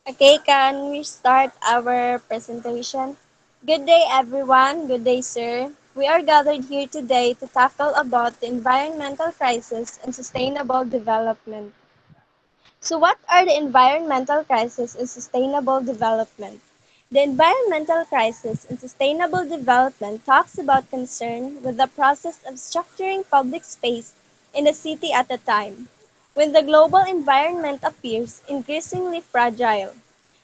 Okay, can we start our presentation? Good day, everyone. Good day, sir. We are gathered here today to tackle about the environmental crisis and sustainable development. So what are the environmental crisis and sustainable development? The environmental crisis and sustainable development talks about concern with the process of structuring public space in a city at a time, when the global environment appears increasingly fragile.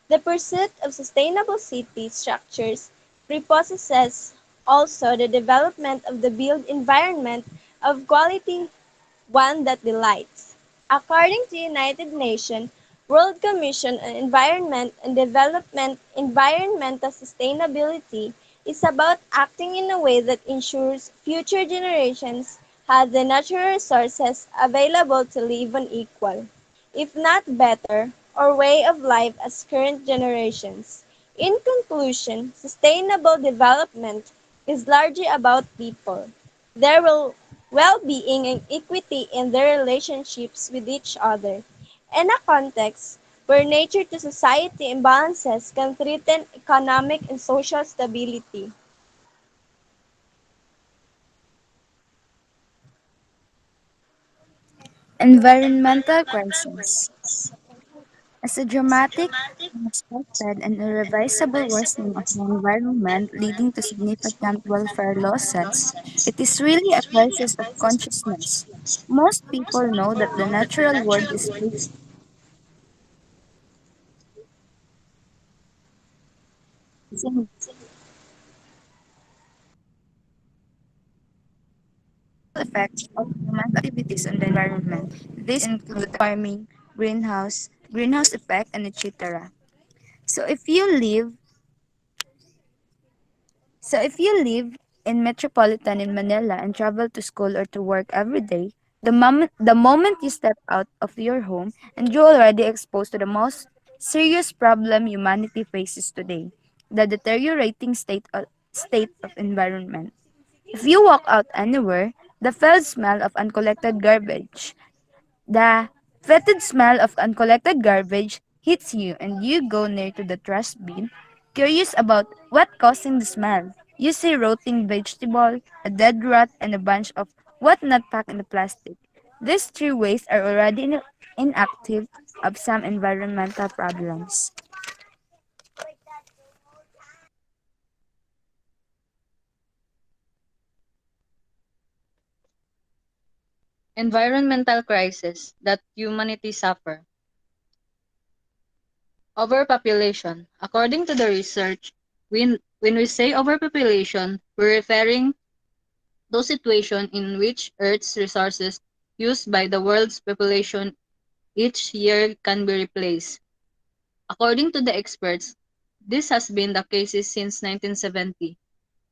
The pursuit of sustainable city structures prepossesses also the development of the built environment of quality one that delights. According to United Nations World Commission on Environment and Development, environmental sustainability is about acting in a way that ensures future generations have the natural resources available to live on equal, if not better, or way of life as current generations. In conclusion, sustainable development is largely about people, their well-being and equity in their relationships with each other, in a context where nature to society imbalances can threaten economic and social stability. Environmental crisis. As a dramatic, unexpected, and irreversible worsening of the environment leading to significant welfare losses, it is really a crisis of consciousness. Most people know that the natural world is facing effects of human activities on the environment. These include farming, greenhouse effect, and etc. So if you live So if you live in metropolitan in Manila and travel to school or to work every day, the moment you step out of your home and you're already exposed to the most serious problem humanity faces today, the deteriorating state of environment. If you walk out anywhere, the foul smell of uncollected garbage, the fetid smell of uncollected garbage hits you and you go near to the trash bin, curious about what causing the smell. You see rotting vegetable, a dead rat, and a bunch of what not packed in the plastic. These three ways are already inactive of some environmental problems. Environmental crisis that humanity suffer. Overpopulation. According to the research, when we say overpopulation, we're referring to situation in which Earth's resources used by the world's population each year can be replaced. According to the experts, this has been the case since 1970,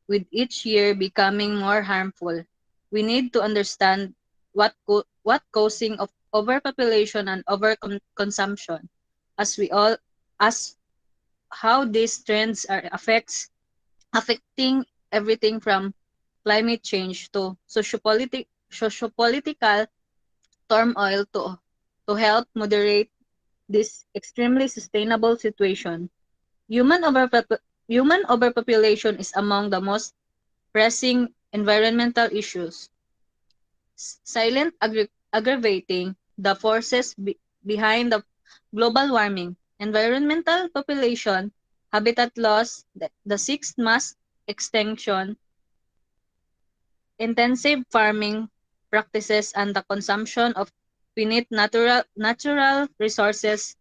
with each year becoming more harmful. We need to understand what causing of overpopulation and overconsumption, as we all as how these trends are affecting everything from climate change to sociopolitical turmoil to help moderate this extremely sustainable situation. Human overpopulation is among the most pressing environmental issues, silent aggravating the forces behind the global warming, environmental population, habitat loss, the sixth mass extinction, intensive farming practices, and the consumption of finite natural resources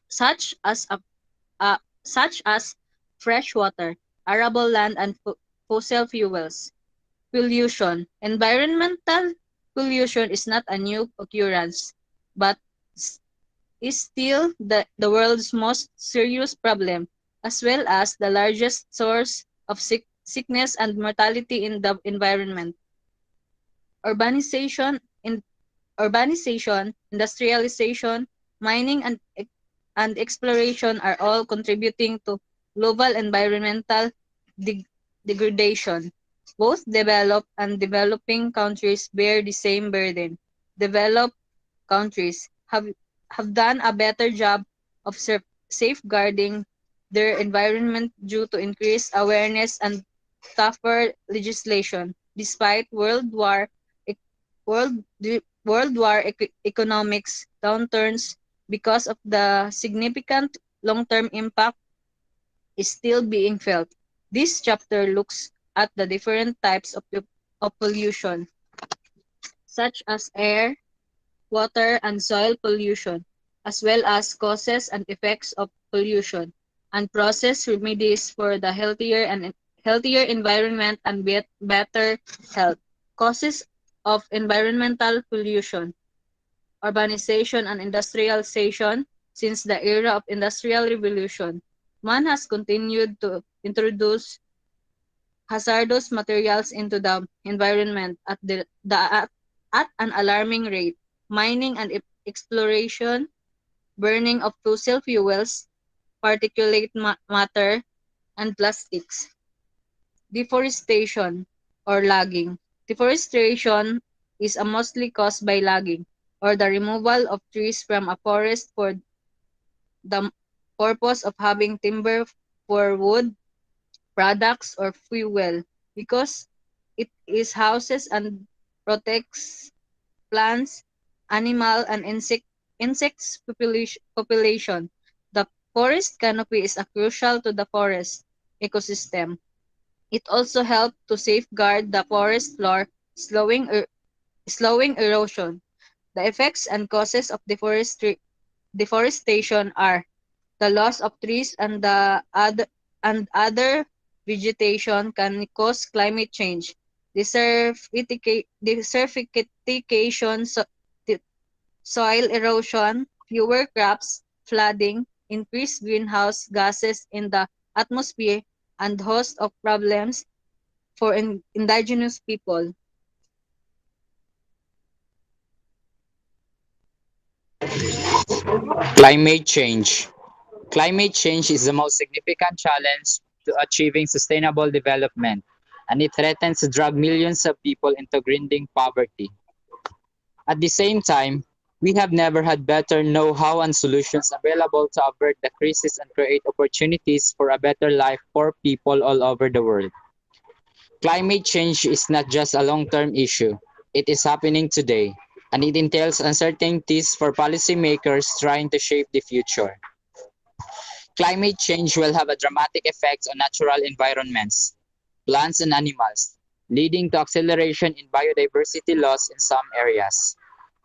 such as fresh water, arable land, and fossil fuels. Pollution. Environmental pollution is not a new occurrence, but is still the world's most serious problem, as well as the largest source of sickness and mortality in the environment. Urbanization, in, industrialization, mining, and exploration are all contributing to global environmental degradation. Both developed and developing countries bear the same burden. Developed countries have done a better job of safeguarding their environment due to increased awareness and tougher legislation. Despite e- World War economics downturns because of the significant long-term impact is still being felt. This chapter looks at the different types of pollution, such as air, water, and soil pollution, as well as causes and effects of pollution, and process remedies for the healthier environment and better health. Causes of environmental pollution, urbanization and industrialization. Since the era of industrial revolution, man has continued to introduce hazardous materials into the environment at an alarming rate. Mining and exploration, burning of fossil fuels, particulate matter, and plastics. Deforestation or logging. Deforestation is a mostly caused by logging or the removal of trees from a forest for the purpose of having timber for wood, products, or fuel because it is houses and protects plants, animal, and insects population. The forest canopy is a crucial to the forest ecosystem. It also helps to safeguard the forest floor, slowing erosion. The effects and causes of deforestation are the loss of trees and other vegetation can cause climate change. Desertification, soil erosion, fewer crops, flooding, increased greenhouse gases in the atmosphere, and host of problems for indigenous people. Climate change. Climate change is the most significant challenge to achieving sustainable development, and it threatens to drag millions of people into grinding poverty. At the same time, we have never had better know-how and solutions available to avert the crisis and create opportunities for a better life for people all over the world. Climate change is not just a long-term issue. It is happening today, and it entails uncertainties for policymakers trying to shape the future. Climate change will have a dramatic effect on natural environments, plants and animals, leading to acceleration in biodiversity loss in some areas.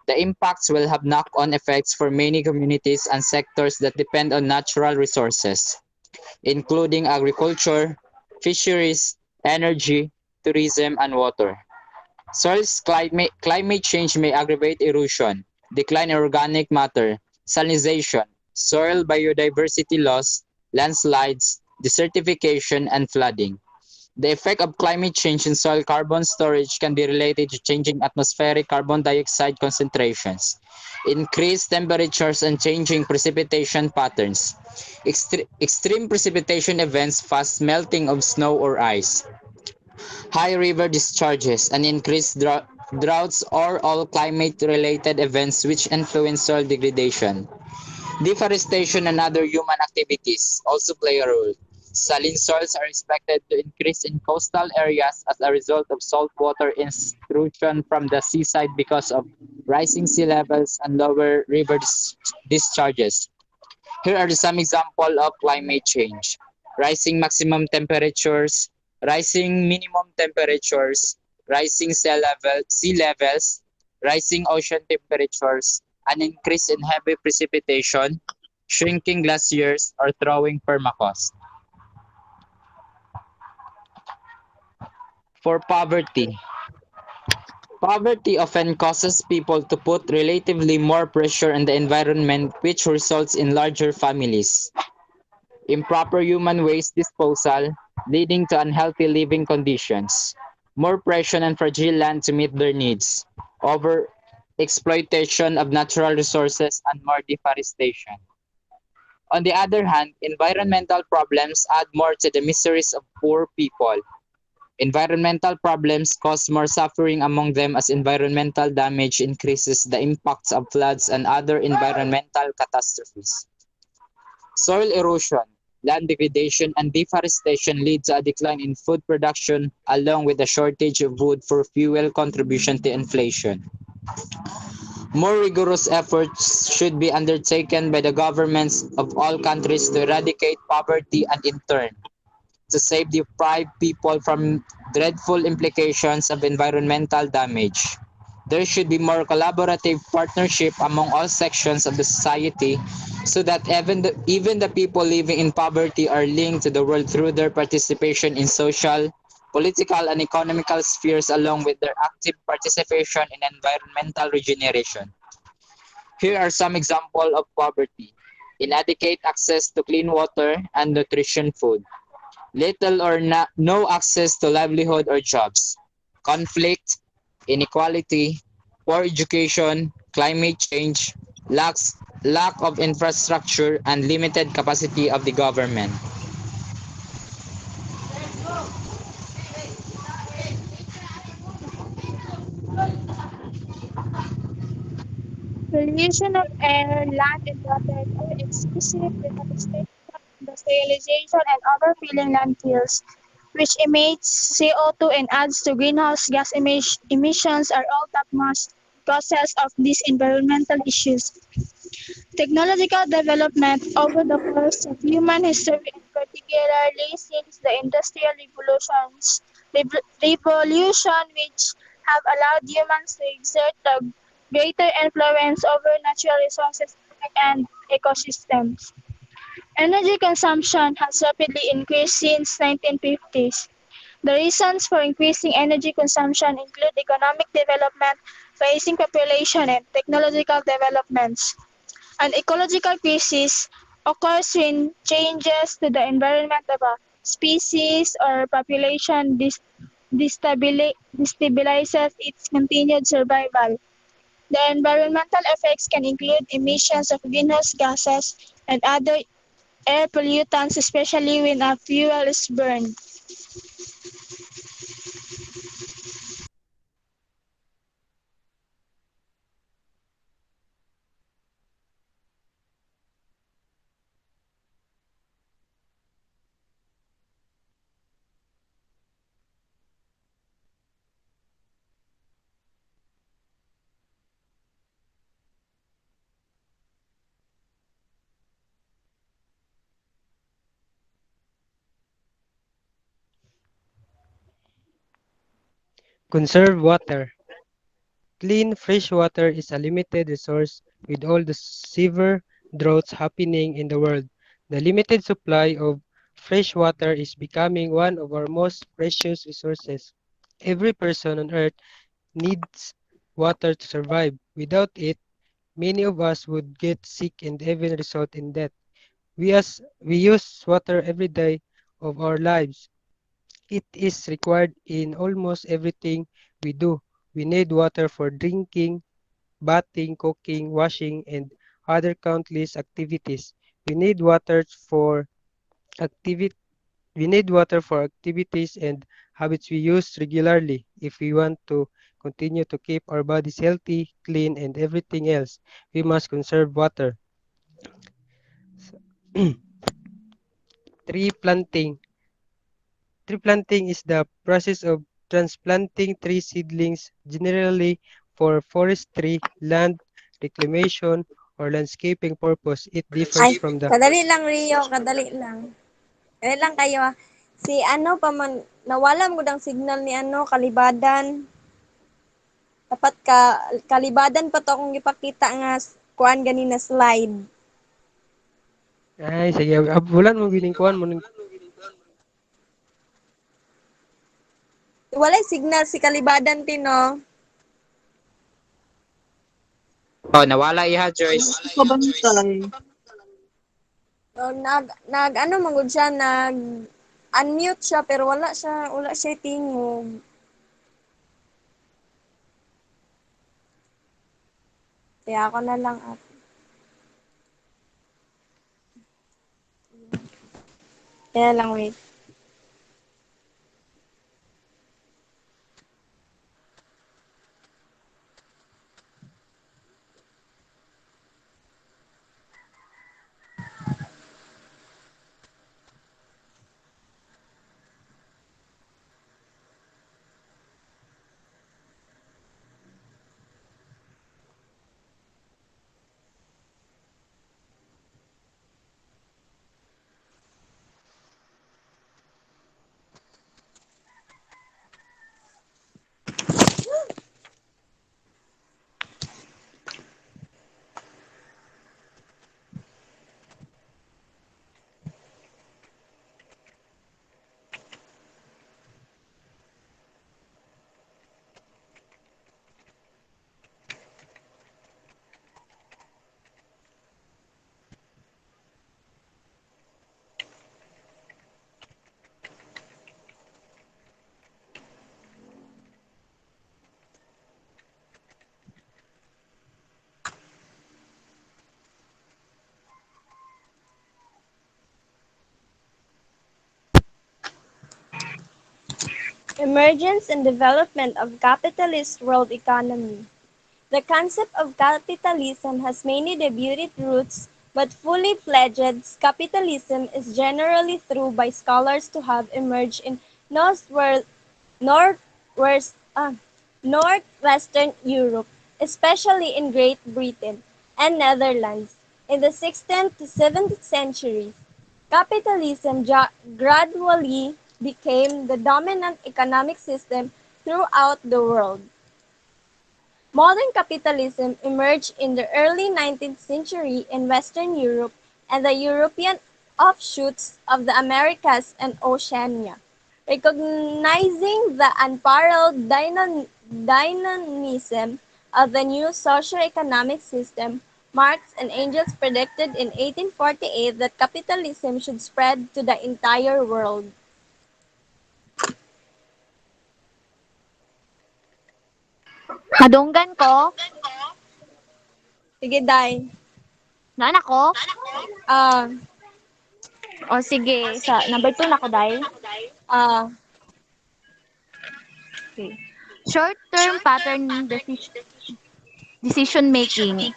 The impacts will have knock-on effects for many communities and sectors that depend on natural resources, including agriculture, fisheries, energy, tourism, and water. Climate change may aggravate erosion, decline in organic matter, salinization, soil biodiversity loss, landslides, desertification, and flooding. The effect of climate change in soil carbon storage can be related to changing atmospheric carbon dioxide concentrations, increased temperatures, and changing precipitation patterns. Extreme precipitation events, fast melting of snow or ice, high river discharges, and increased droughts are all climate-related events which influence soil degradation. Deforestation and other human activities also play a role. Saline soils are expected to increase in coastal areas as a result of saltwater intrusion from the seaside because of rising sea levels and lower river discharges. Here are some examples of climate change. Rising maximum temperatures, rising minimum temperatures, rising sea levels, rising ocean temperatures, an increase in heavy precipitation, shrinking glaciers, or thawing permafrost. For poverty, poverty often causes people to put relatively more pressure on the environment, which results in larger families. Improper human waste disposal, leading to unhealthy living conditions, more pressure on fragile land to meet their needs, over exploitation of natural resources, and more deforestation. On the other hand, environmental problems add more to the miseries of poor people. Environmental problems cause more suffering among them as environmental damage increases the impacts of floods and other environmental catastrophes. Soil erosion, land degradation, and deforestation lead to a decline in food production along with a shortage of wood for fuel contribution to inflation. More rigorous efforts should be undertaken by the governments of all countries to eradicate poverty and in turn to save deprived people from dreadful implications of environmental damage. There should be more collaborative partnership among all sections of the society so that even the people living in poverty are linked to the world through their participation in social, political, and economical spheres along with their active participation in environmental regeneration. Here are some examples of poverty. Inadequate access to clean water and nutrition food, little or no access to livelihood or jobs, conflict, inequality, poor education, climate change, lack of infrastructure, and limited capacity of the government. Pollution of air, land, and water through excessive deforestation, industrialization, and overfilling landfills, which emits CO2 and adds to greenhouse gas emissions, are all topmost causes of these environmental issues. Technological development over the course of human history, and particularly since the Industrial Revolution, which have allowed humans to exert a greater influence over natural resources and ecosystems. Energy consumption has rapidly increased since 1950s. The reasons for increasing energy consumption include economic development, rising population, and technological developments. An ecological crisis occurs when changes to the environment of a species or population destabilizes its continued survival. The environmental effects can include emissions of greenhouse gases and other air pollutants, especially when a fuel is burned. Conserve water. Clean, fresh water is a limited resource with all the severe droughts happening in the world. The limited supply of fresh water is becoming one of our most precious resources. Every person on earth needs water to survive. Without it, many of us would get sick and even result in death. We use water every day of our lives. It is required in almost everything we do. We need water for drinking, bathing, cooking, washing, and other countless activities. We need water for activi- we need water for activities and habits we use regularly. If we want to continue to keep our bodies healthy, clean, and everything else, we must conserve water. Tree planting. Tree planting is the process of transplanting tree seedlings, generally for forestry, land reclamation, or landscaping purpose. It Ay, differs from the kadali lang Rio, kadali lang. Kadali lang kayo. Si ano pa man, nawala mo ang signal ni ano, Kalibadan. Dapat ka, Kalibadan pa to akong ipakita nga kuan ganina slide. ay sige bulan mo giningkuan mo Walay signal si Kalibadan tino. Oh, nawala iha, Joyce. Kabantay. So, ano mangud siya, unmute siya pero wala siya tingog. Kaya ako na lang at kaya lang wait. Emergence and development of capitalist world economy. The concept of capitalism has many debuted roots, but fully fledged capitalism is generally thought by scholars to have emerged in northward, northwest, northwestern Europe, especially in Great Britain and Netherlands, in the 16th to 17th centuries. Capitalism gradually became the dominant economic system throughout the world. Modern capitalism emerged in the early 19th century in Western Europe and the European offshoots of the Americas and Oceania. Recognizing the unparalleled dynamism of the new socio-economic system, Marx and Engels predicted in 1848 that capitalism should spread to the entire world. Madunggan ko? Sige, Day. Naan ako? Ah, O sige, sa number 2 na ko, day. ah, Okay. Short-term pattern decision making.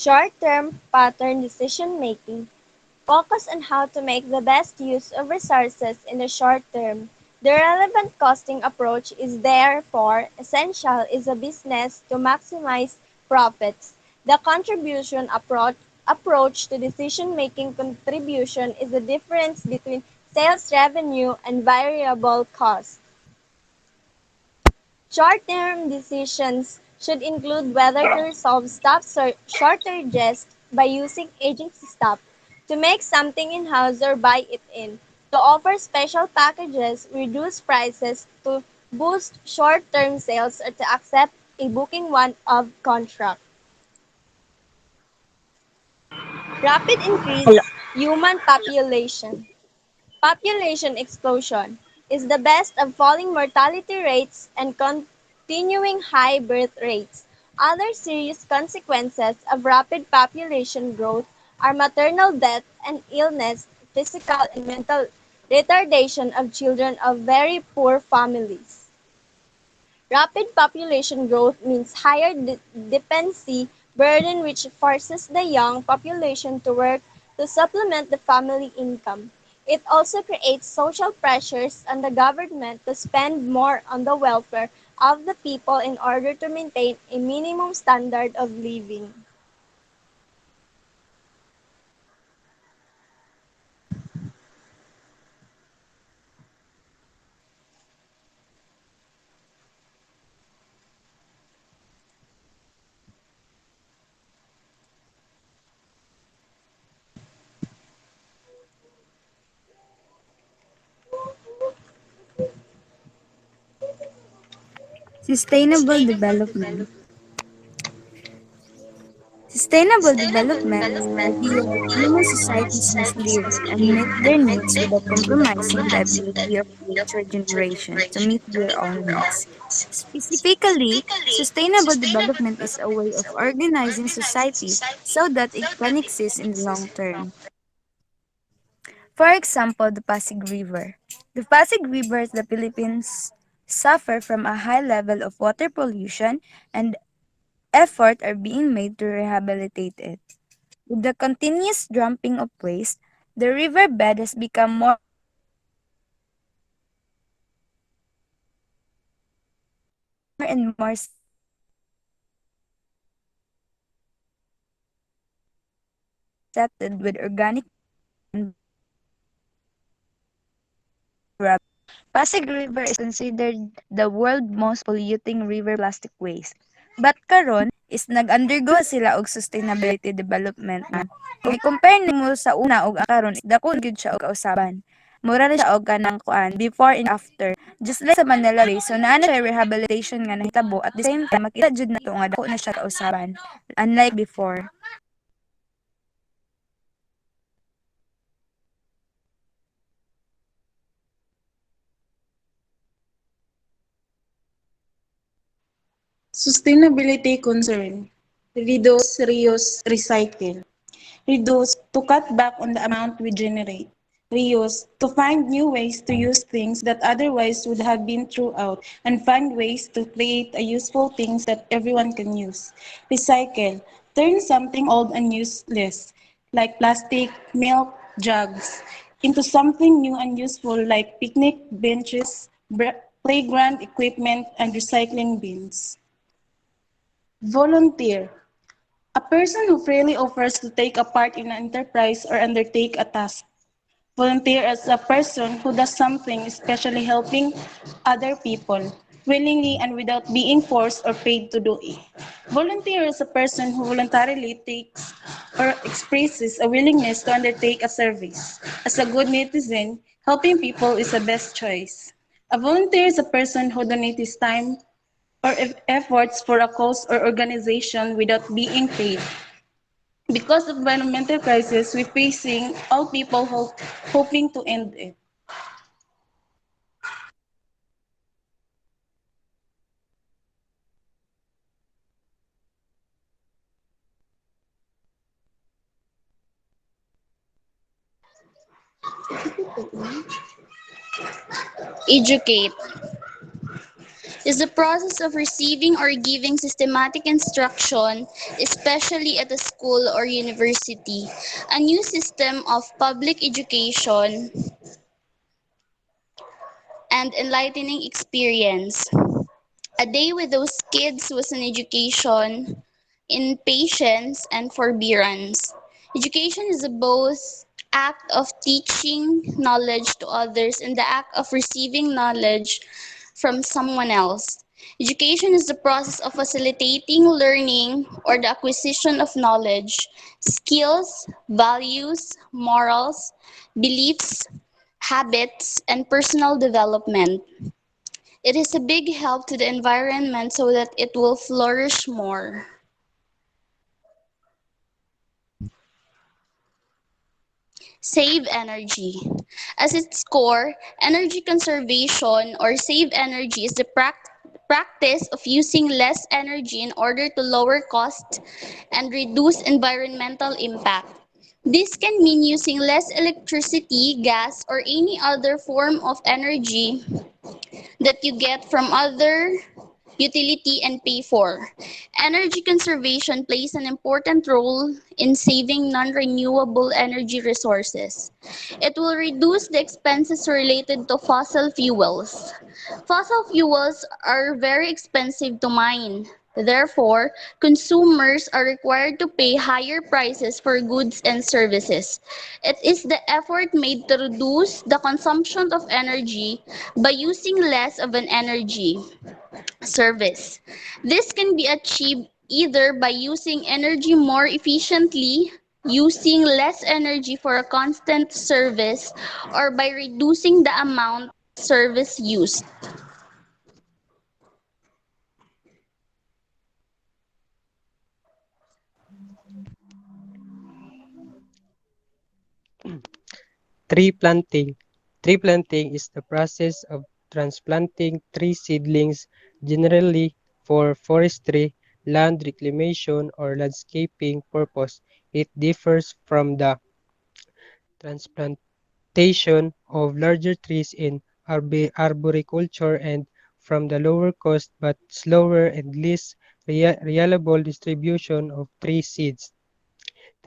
short-term pattern decision-making focus on how to make the best use of resources in the short term. The relevant costing approach is therefore essential is a business to maximize profits. The contribution approach to decision-making contribution is the difference between sales revenue and variable cost. Short-term decisions should include whether to resolve staff shortages by using agency staff, to make something in-house or buy it in, to offer special packages, reduce prices, to boost short-term sales, or to accept a booking one of contract. Rapid Hello. increase human population. Population explosion is the best of falling mortality rates and continuing high birth rates. Other serious consequences of rapid population growth are maternal death and illness, physical and mental retardation of children of very poor families. Rapid population growth means higher dependency burden which forces the young population to work to supplement the family income. It also creates social pressures on the government to spend more on the welfare of the people in order to maintain a minimum standard of living. Sustainable development. Sustainable development is the idea that human societies must live and meet their needs without compromising the ability of future generations to meet their own needs. Specifically, sustainable development is a way of organizing society so that it can exist in the long term. For example, the Pasig River. The Pasig River in the Philippines suffer from a high level of water pollution and effort are being made to rehabilitate it. With the continuous dumping of waste, the riverbed has become more and more salinized. settled with organic and rubber. Pasig River is considered the world most polluting river plastic waste. But karon is nag-undergo sila og sustainability development na. Kung i-compare nimo sa una ug ang karon is dako gyud siya og kausaban. Mura na siya og kanang kuan before and after. Just like sa Manila Bay, so naa na siya rehabilitation nga nahitabo at the same time makita jud nato nga dako na siya kausaban unlike before. Sustainability concern. Reduce, reuse, recycle. Reduce to cut back on the amount we generate. Reuse to find new ways to use things that otherwise would have been thrown out and find ways to create a useful things that everyone can use. Recycle. Turn something old and useless, like plastic, milk, jugs, into something new and useful like picnic benches, playground equipment, and recycling bins. Volunteer. A person who freely offers to take a part in an enterprise or undertake a task. Volunteer as a person who does something, especially helping other people, willingly and without being forced or paid to do it. Volunteer is a person who voluntarily takes or expresses a willingness to undertake a service. As a good netizen, helping people is the best choice. A volunteer is a person who donates his time or efforts for a cause or organization without being paid. Because of environmental crisis we're facing, all people hoping to end it. Educate is the process of receiving or giving systematic instruction, especially at a school or university. A new system of public education and enlightening experience. A day with those kids was an education in patience and forbearance. Education is a both act of teaching knowledge to others and the act of receiving knowledge from someone else. Education is the process of facilitating learning or the acquisition of knowledge, skills, values, morals, beliefs, habits, and personal development. It is a big help to the environment so that it will flourish more. Save energy. As its core, energy conservation or save energy is the practice of using less energy in order to lower cost and reduce environmental impact. This can mean using less electricity, gas, or any other form of energy that you get from other utility and pay for. Energy conservation plays an important role in saving non-renewable energy resources. It will reduce the expenses related to fossil fuels. Fossil fuels are very expensive to mine. Therefore, consumers are required to pay higher prices for goods and services. It is the effort made to reduce the consumption of energy by using less of an energy service. This can be achieved either by using energy more efficiently, using less energy for a constant service, or by reducing the amount of service used. 3. Planting. Tree planting is the process of transplanting tree seedlings, generally for forestry, land reclamation, or landscaping purpose. It differs from the transplantation of larger trees in arboriculture and from the lower cost but slower and less reliable distribution of tree seeds.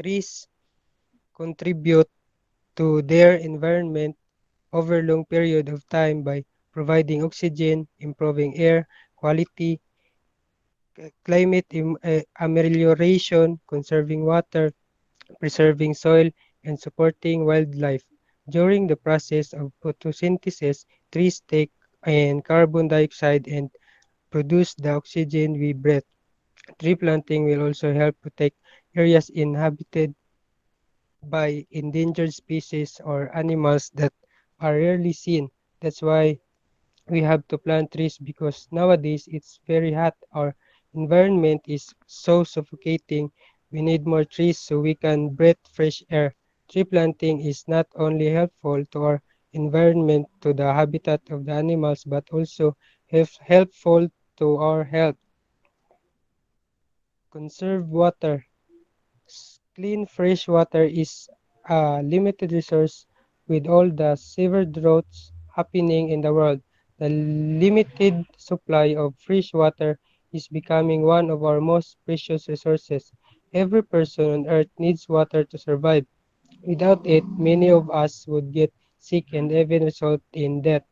Trees contribute to their environment over long period of time by providing oxygen, improving air quality, climate amelioration, conserving water, preserving soil, and supporting wildlife. During the process of photosynthesis, trees take in carbon dioxide and produce the oxygen we breathe. Tree planting will also help protect areas inhabited by endangered species or animals that are rarely seen. That's why we have to plant trees because nowadays it's very hot. Our environment is so suffocating. We need more trees so we can breathe fresh air. Tree planting is not only helpful to our environment, to the habitat of the animals, but also helpful to our health. Conserve water. Clean fresh water is a limited resource with all the severe droughts happening in the world. The limited supply of fresh water is becoming one of our most precious resources. Every person on earth needs water to survive. Without it, many of us would get sick and even result in death.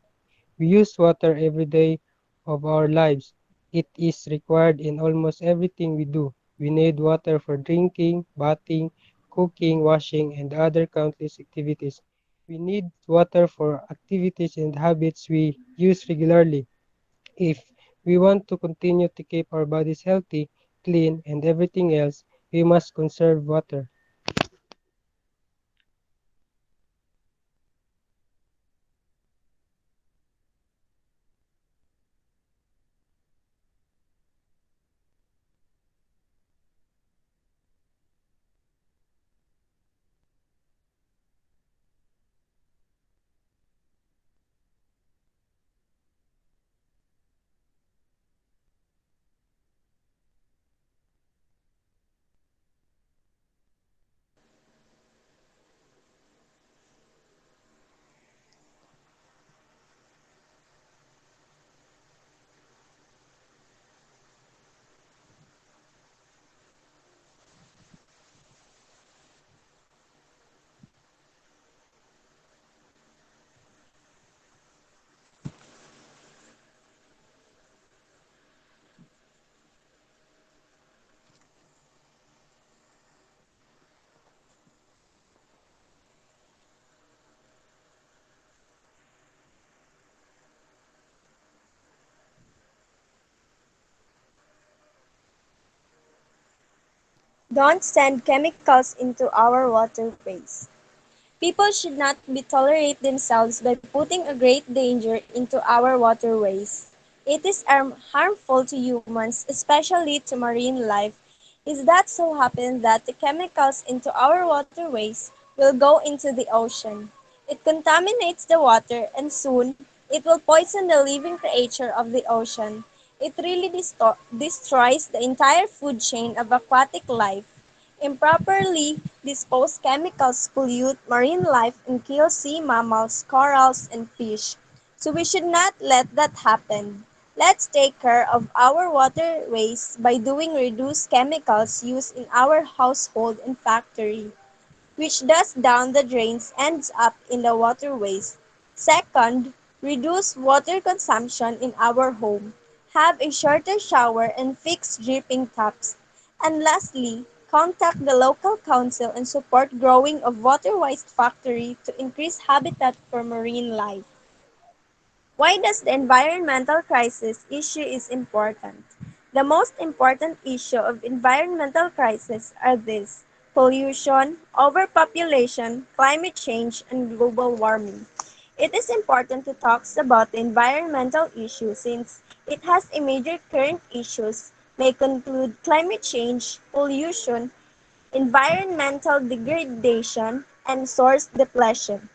We use water every day of our lives. It is required in almost everything we do. We need water for drinking, bathing, cooking, washing, and other countless activities. We need water for activities and habits we use regularly. If we want to continue to keep our bodies healthy, clean, and everything else, we must conserve water. Don't send chemicals into our waterways. People should not be tolerate themselves by putting a great danger into our waterways. It is harmful to humans, especially to marine life. Is that so happen that the chemicals into our waterways will go into the ocean? It contaminates the water and soon it will poison the living creature of the ocean. It really destroys the entire food chain of aquatic life. Improperly disposed chemicals pollute marine life and kill sea mammals, corals, and fish. So we should not let that happen. Let's take care of our waterways by doing reduced chemicals used in our household and factory, which thus down the drains ends up in the waterways. Second, reduce water consumption in our home. Have a shorter shower and fix dripping taps. And lastly, contact the local council and support growing of water-wise factory to increase habitat for marine life. Why does the environmental crisis issue is important? The most important issue of environmental crisis are these: pollution, overpopulation, climate change, and global warming. It is important to talk about the environmental issue since it has a major current issues may conclude climate change, pollution, environmental degradation, and source depletion.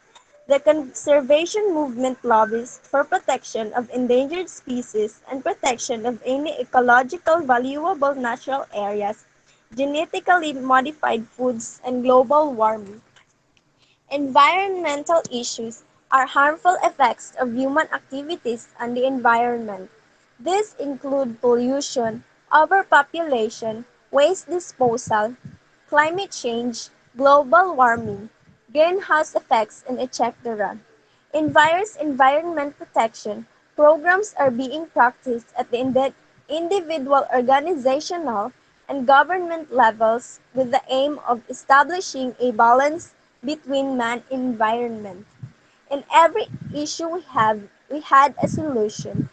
The conservation movement lobbies for protection of endangered species and protection of any ecological valuable natural areas, genetically modified foods, and global warming. Environmental issues are harmful effects of human activities on the environment. These include pollution, overpopulation, waste disposal, climate change, global warming, greenhouse effects, and etc. In various environment protection, programs are being practiced at the individual, organizational, and government levels with the aim of establishing a balance between man and environment. In every issue we had a solution,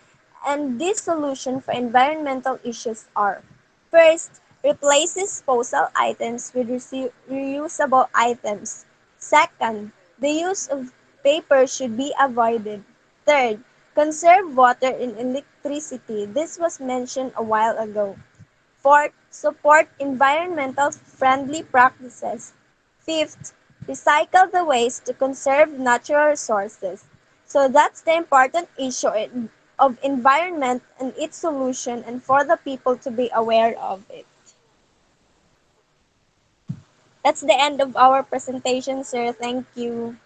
and this solution for environmental issues are: first, replace disposal items with reusable items. Second, the use of paper should be avoided. Third, conserve water and electricity. This was mentioned a while ago. Fourth, support environmental friendly practices. Fifth, recycle the waste to conserve natural resources. So that's the important issue of environment and its solution, and for the people to be aware of it. That's the end of our presentation, sir. Thank you.